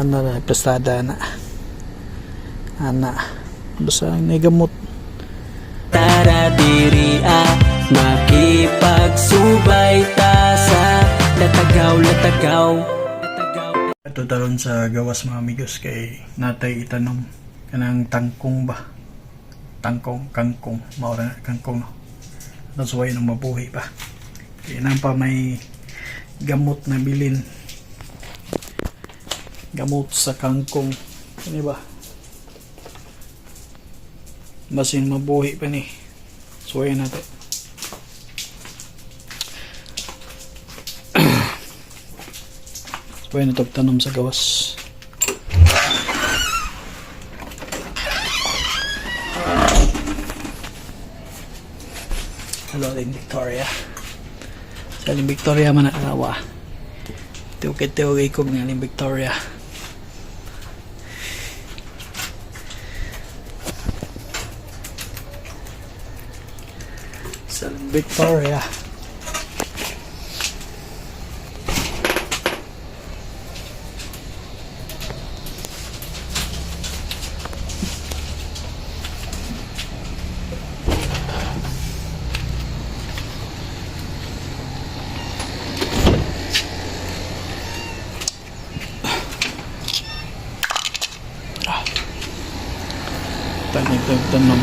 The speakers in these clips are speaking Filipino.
na prestada na ana basta nagamot. Tara diri makipagsubay ta sa latagaw. Ito taron sa gawas mga amigos kay natay itanom kanang tangkong ba, kangkong maura kangkong no. That's why nang mabuhi pa kaya nang pa may gamot na bilin, gamot sa kangkong ano ba, basin mabuhi pa ni suwayan natin. Suwayan na tanom sa gawas. Hello Aling Victoria. Sa Aling Victoria man nakawa. Tiwag-tiwag ko ng Aling Victoria. Sa Aling Victoria. Tanong.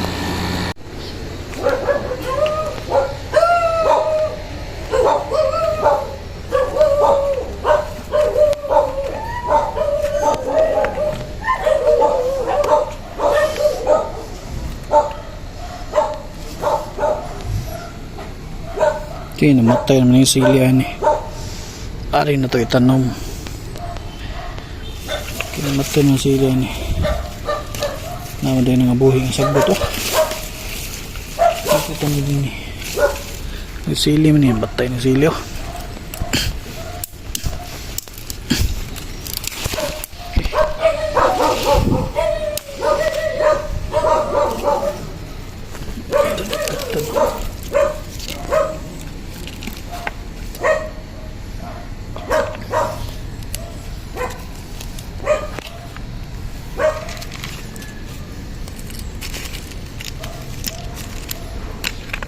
Okay, namatay naman yung silihan eh. Ari na to itanom. Okay, namatay naman yung silihan eh. Naman din nga buhi ng sagbot oh. Ito mo din eh. Sili man yan, batay ng sili oh.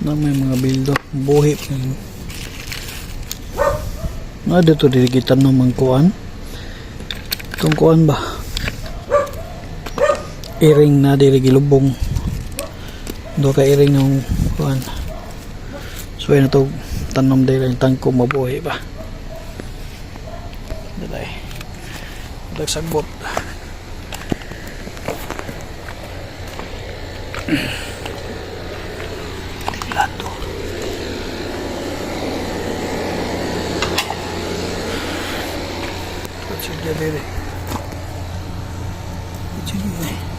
Na may mga bildo buhi nga dito dili kita naman kuan itong kuan ba iring na dili gilubong do ka iring ng kuan so yun ito tanom dili yung tangko mabuhi ba dalay dagsagbot plato. Sudah bebe. Ini.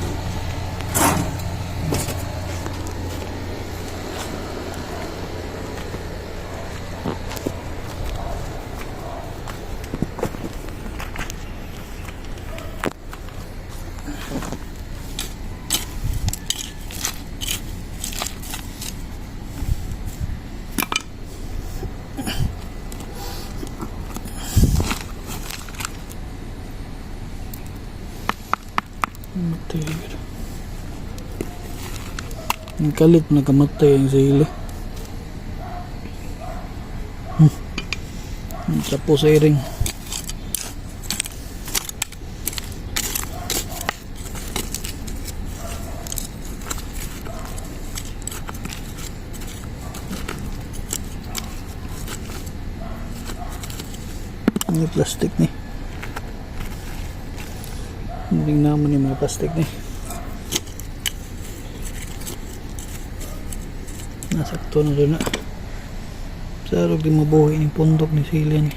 Matay gitu. Ang kalit na kamatay ang sili. Tapos iring. Ini plastik nih. Hindi naman yung mga plastic ni nasakto na doon na sarog di mabuhay ng pundok ni sili ni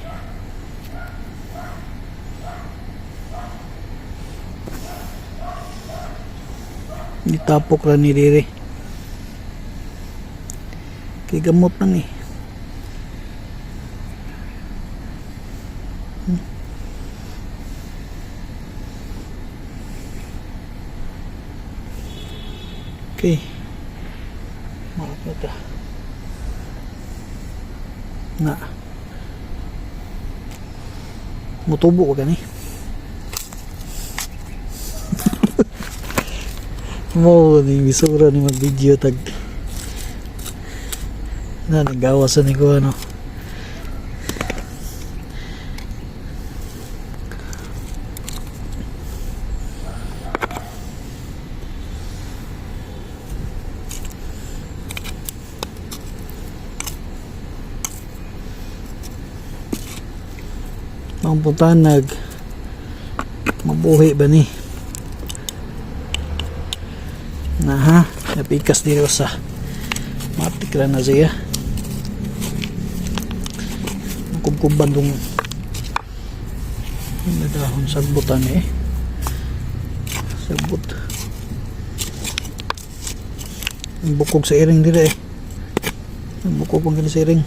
itapok lang ni diri kay gamot lang eh. Okay. Marap na ito. Na. Mutubo ko gani. Mo ni bisura ni mag-video tag na nagawasan ni ko ano. Ang putanag mabuhi ba ni na ha napikas dito sa matik lang na siya kubkuban dong nadahon sagbutan sagbut ang bukog sa iring dito ang bukog pang sa iring.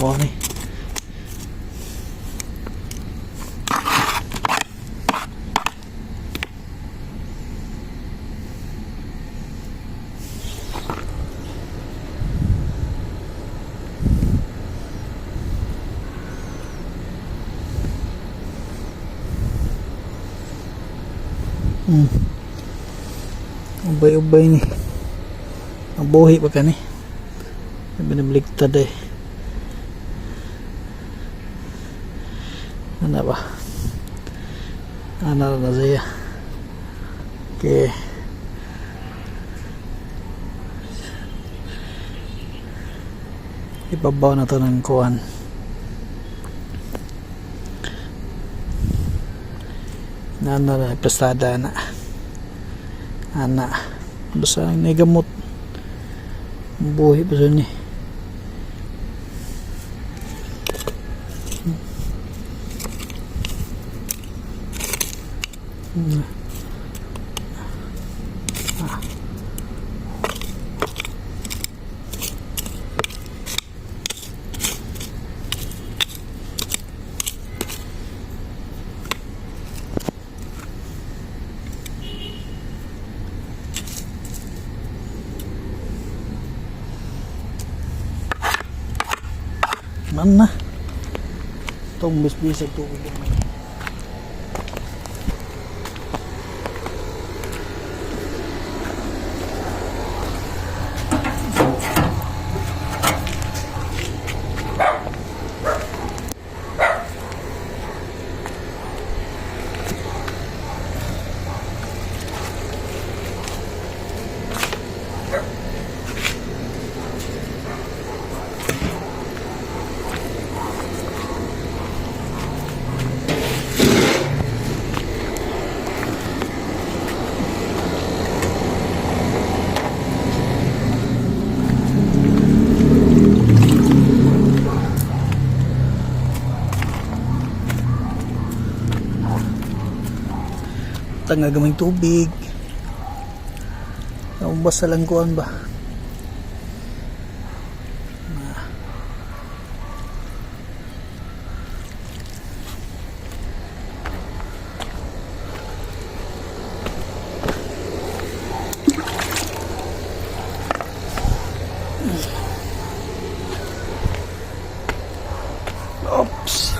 Wow nih. Ubay-ubay nih. Mabuhi pa ka ni. Binabaliktad Ano ba? Ano na siya? Okay. Ibabaw na to ng kuwan. Ano na pastada na. Ana. Basta ang nagamot. Buhi pa siya ni. Mana? Itong bisbisag tubig naman. Tanga gamay tubig. Naumbas sa langkuan ba? Oops.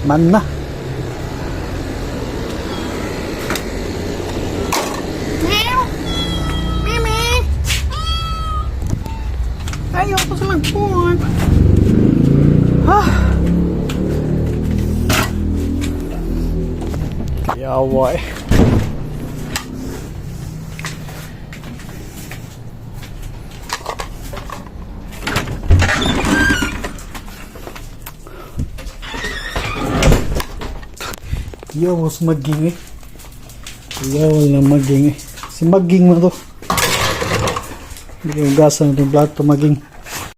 Man na. Mimi! Ayaw ko sa magpuan. Yawa Yawas maging Yawal na maging Si maging mo to. Hindi yung gasa na itong plato maging.